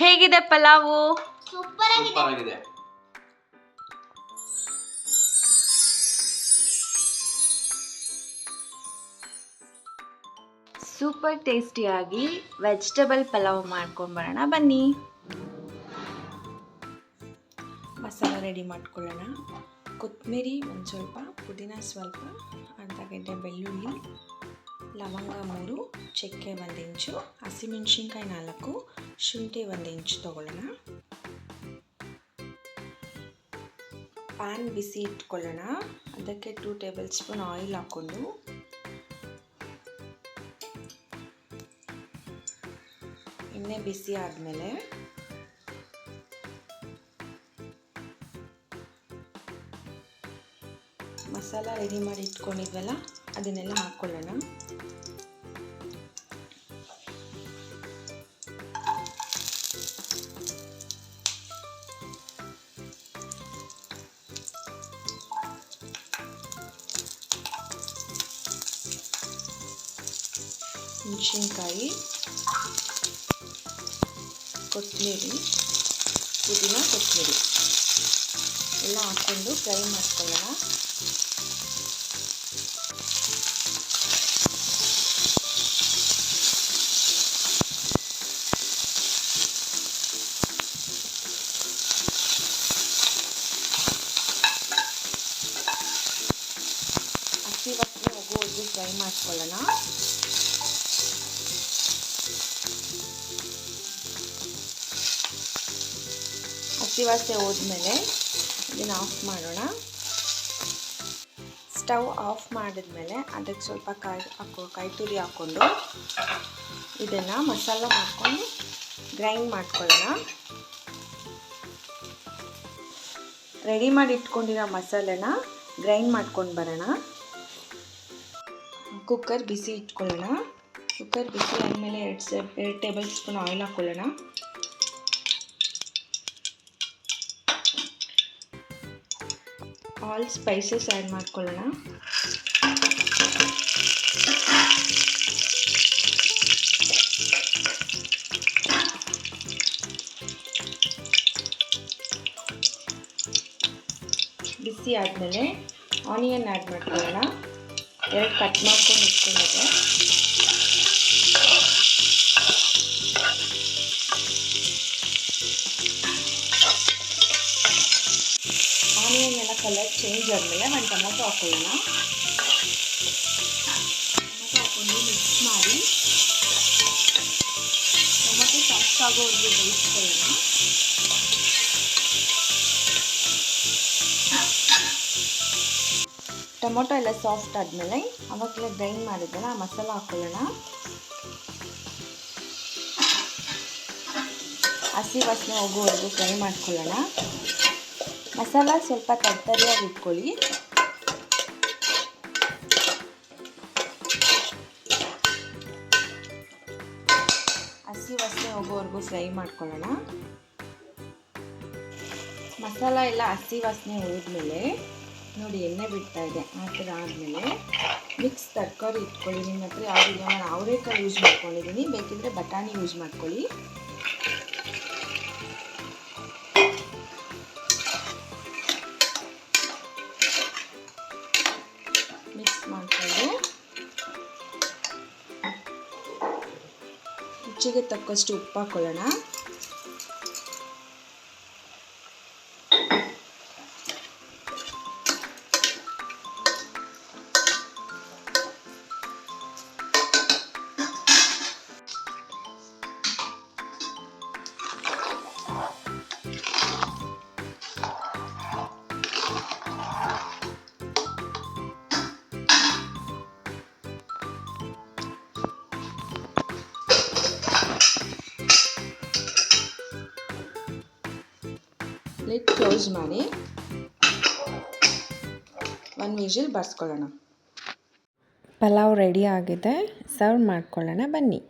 ಹೇಗಿದೆ ಪಲಾವು? ಸೂಪರ್ ಆಗಿದೆ. ಸೂಪರ್ ಟೇಸ್ಟಿಯಾಗಿ ವೆಜಿಟೇಬಲ್ ಪಲಾವ್ ಮಾಡ್ಕೊಂಡು ಬರೋಣ ಬನ್ನಿ. ಮಸಾಲ ರೆಡಿ ಮಾಡ್ಕೊಳ್ಳೋಣ. ಕೊತ್ತಂಬರಿ ಒಂದು ಸ್ವಲ್ಪ, ಪುದೀನ ಸ್ವಲ್ಪ, ಅರ್ಧ ಗಡ್ಡೆ ಬೆಳ್ಳುಳ್ಳಿ, ಲವಂಗ 3, ಚಕ್ಕೆ 1 ಇಂಚು, ಹಸಿಮೆಣಸಿನ್ಕಾಯಿ 4, ಶುಂಠಿ 1 ಇಂಚು ತೊಗೊಳ್ಳೋಣ. ಪ್ಯಾನ್ ಬಿಸಿ ಇಟ್ಕೊಳ್ಳೋಣ. ಅದಕ್ಕೆ 2 ಟೇಬಲ್ ಸ್ಪೂನ್ ಆಯಿಲ್ ಹಾಕ್ಕೊಂಡು ಎಣ್ಣೆ ಬಿಸಿ ಆದಮೇಲೆ ಮಸಾಲ ರೆಡಿ ಮಾಡಿ ಇಟ್ಕೊಂಡಿದ್ವಲ್ಲ ಅದನ್ನೆಲ್ಲ ಹಾಕ್ಕೊಳ್ಳೋಣ. ಮೆಣಸಿನ್ಕಾಯಿ, ಕೊತ್ತಂಬರಿ, ಪುದೀನ, ಕೊತ್ತಂಬರಿ ಎಲ್ಲ ಹಾಕ್ಕೊಂಡು ಫ್ರೈ ಮಾಡ್ಕೊಳ್ಳೋಣ. ಹಸಿ ವಾಸನೆ ಹೋಗುವವರೆಗೂ ಫ್ರೈ ಮಾಡ್ಕೊಳ್ಳೋಣ. ಹಸಿ ವಾಸನೆ ಹೋದ್ಮೇಲೆ ಇದನ್ನು ಆಫ್ ಮಾಡೋಣ. ಸ್ಟವ್ ಆಫ್ ಮಾಡಿದ್ಮೇಲೆ ಅದಕ್ಕೆ ಸ್ವಲ್ಪ ಕಾಯಿ ತುರಿ ಹಾಕ್ಕೊಂಡು ಇದನ್ನು ಮಸಾಲ ಮಾಡ್ಕೊಂಡು ಗ್ರೈಂಡ್ ಮಾಡ್ಕೊಳ್ಳೋಣ. ರೆಡಿ ಮಾಡಿ ಇಟ್ಕೊಂಡಿರೋ ಮಸಾಲೆನ ಗ್ರೈಂಡ್ ಮಾಡ್ಕೊಂಡು ಬರೋಣ. ಕುಕ್ಕರ್ ಬಿಸಿ ಇಟ್ಕೊಳ್ಳೋಣ. ಕುಕ್ಕರ್ ಬಿಸಿ ಆದಮೇಲೆ 2 ಟೇಬಲ್ ಸ್ಪೂನ್ ಆಯಿಲ್ ಹಾಕ್ಕೊಳ್ಳೋಣ. ಆಲ್ ಸ್ಪೈಸಸ್ ಆ್ಯಡ್ ಮಾಡ್ಕೊಳ್ಳೋಣ. ಬಿಸಿ ಆದಮೇಲೆ ಆನಿಯನ್ ಆ್ಯಡ್ ಮಾಡ್ಕೊಳ್ಳೋಣ. 2 ಕಟ್ ಮಾಡ್ಕೊಂಡು ಇಟ್ಕೊಂಡಿದ್ದೆ. ಆನಿಯನ್ ಎಲ್ಲ ಕಲರ್ ಚೇಂಜ್ ಆದಮೇಲೆ 1 ಟೊಮೊಟೊ ಹಾಕ್ಕೊಳ್ಳೋಣ. ಟೊಮೊಟೊ ಹಾಕ್ಕೊಂಡು ಮಿಕ್ಸ್ ಮಾಡಿ ಟೊಮೊಟೊ ಸಾಫ್ಟ್ ಆಗೋವರೆಗೂ ಬೇಯಿಸ್ಕೊಳ್ಳೋಣ. ಟೊಮೊಟೊ ಎಲ್ಲ ಸಾಫ್ಟ್ ಆದಮೇಲೆ ಆವಾಗಲೇ ಗ್ರೈಂಡ್ ಮಾಡಿದ್ದಲ್ಲ ಆ ಮಸಾಲ ಹಾಕ್ಕೊಳ್ಳೋಣ. ಹಸಿ ವಾಸನೆ ಹೋಗುವವರೆಗೂ ಫ್ರೈ ಮಾಡ್ಕೊಳ್ಳೋಣ. ಮಸಾಲ ಸ್ವಲ್ಪ ತರಿಯಾಗಿ ಇಟ್ಕೊಳ್ಳಿ. ಹಸಿ ವಾಸನೆ ಹೋಗುವವರೆಗೂ ಫ್ರೈ ಮಾಡ್ಕೊಳ್ಳೋಣ. ಮಸಾಲ ಎಲ್ಲ ಹಸಿ ವಾಸನೆ ಹೋದ್ಮೇಲೆ ನೋಡಿ ಎಣ್ಣೆ ಬಿಡ್ತಾ ಇದೆ. ಆ ಥರ ಆದಮೇಲೆ ಮಿಕ್ಸ್ ತರಕಾರಿ ಇಟ್ಕೊಳ್ಳಿ. ನಿಮ್ಮ ಹತ್ರ ಯಾವುದಿದೆ, ನಾನು ಅವರೆಕಾಳು ಯೂಸ್ ಮಾಡ್ಕೊಂಡಿದ್ದೀನಿ, ಬೇಕಿದ್ರೆ ಬಟಾಣಿ ಯೂಸ್ ಮಾಡ್ಕೊಳ್ಳಿ. ಮಿಕ್ಸ್ ಮಾಡಿಕೊಂಡು ರುಚಿಗೆ ತಕ್ಕಷ್ಟು ಉಪ್ಪು ಹಾಕ್ಕೊಳ್ಳೋಣ. ಲಿಡ್ ಕ್ಲೋಸ್ ಮಾಡಿ 1 ವಿಷಲ್ ಬರ್ಸ್ಕೊಳ್ಳೋಣ. ಪಲಾವ್ ರೆಡಿ ಆಗಿದೆ. ಸರ್ವ್ ಮಾಡ್ಕೊಳ್ಳೋಣ ಬನ್ನಿ.